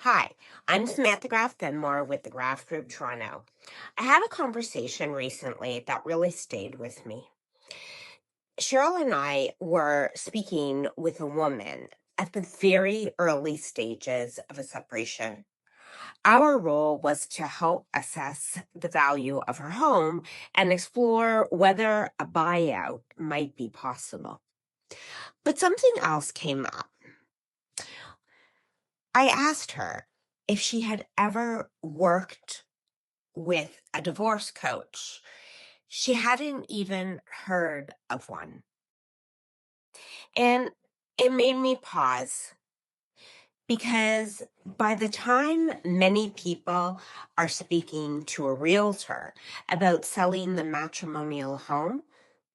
Hi, I'm Samantha Graff Benmor with the Graff Group Toronto. I had a conversation recently that really stayed with me. Cheryl and I were speaking with a woman at the very early stages of a separation. Our role was to help assess the value of her home and explore whether a buyout might be possible. But something else came up. I asked her if she had ever worked with a divorce coach. She hadn't even heard of one. And it made me pause because by the time many people are speaking to a realtor about selling the matrimonial home,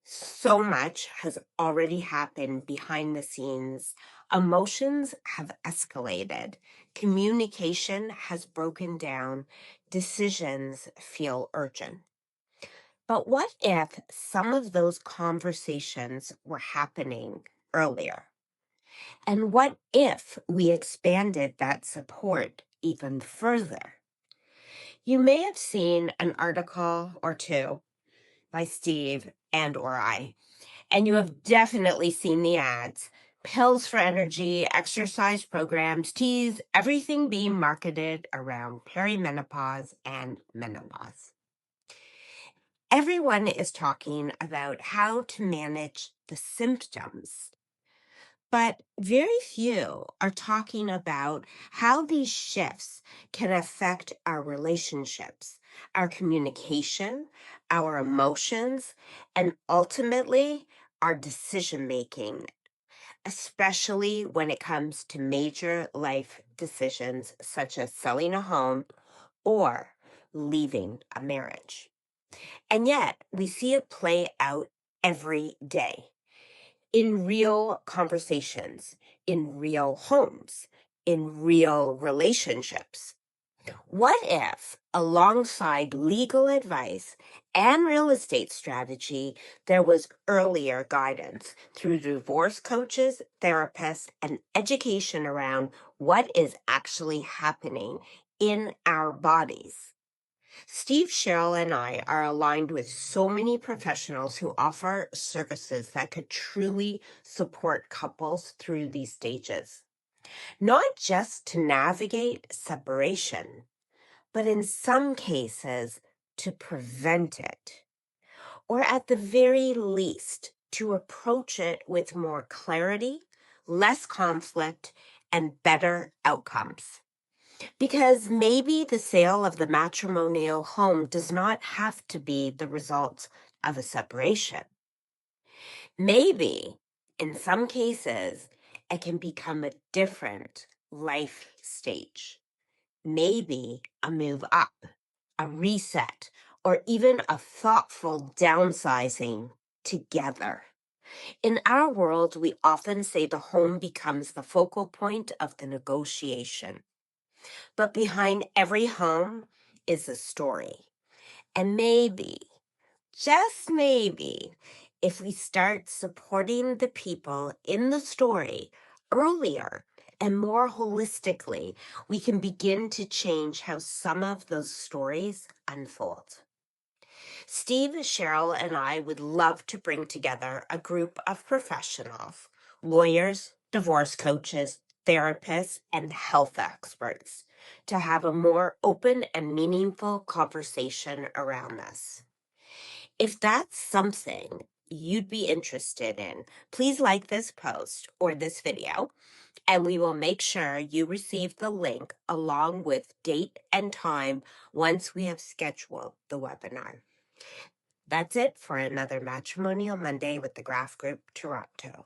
so much has already happened behind the scenes. Emotions have escalated. Communication has broken down. Decisions feel urgent. But what if some of those conversations were happening earlier? And what if we expanded that support even further? You may have seen an article or two by Steve and or I, and you have definitely seen the ads. Pills for energy, exercise programs, teas, everything being marketed around perimenopause and menopause. Everyone is talking about how to manage the symptoms, but very few are talking about how these shifts can affect our relationships, our communication, our emotions, and ultimately our decision making, especially when it comes to major life decisions such as selling a home or leaving a marriage. And yet, we see it play out every day in real conversations, in real homes, in real relationships. What if, alongside legal advice and real estate strategy, there was earlier guidance through divorce coaches, therapists, and education around what is actually happening in our bodies? Steve, Cheryl, and I are aligned with so many professionals who offer services that could truly support couples through these stages, not just to navigate separation, but in some cases to prevent it, or at the very least to approach it with more clarity, less conflict, and better outcomes. Because maybe the sale of the matrimonial home does not have to be the result of a separation. Maybe, in some cases, it can become a different life stage. Maybe a move up, a reset, or even a thoughtful downsizing together. In our world, we often say the home becomes the focal point of the negotiation. But behind every home is a story. And maybe, just maybe, if we start supporting the people in the story earlier and more holistically, we can begin to change how some of those stories unfold. Steve, Cheryl, and I would love to bring together a group of professionals, lawyers, divorce coaches, therapists, and health experts to have a more open and meaningful conversation around this. If that's something you'd be interested in, please like this post or this video, and we will make sure you receive the link along with date and time once we have scheduled the webinar. That's it for another Matrimonial Monday with the Graff Group Toronto.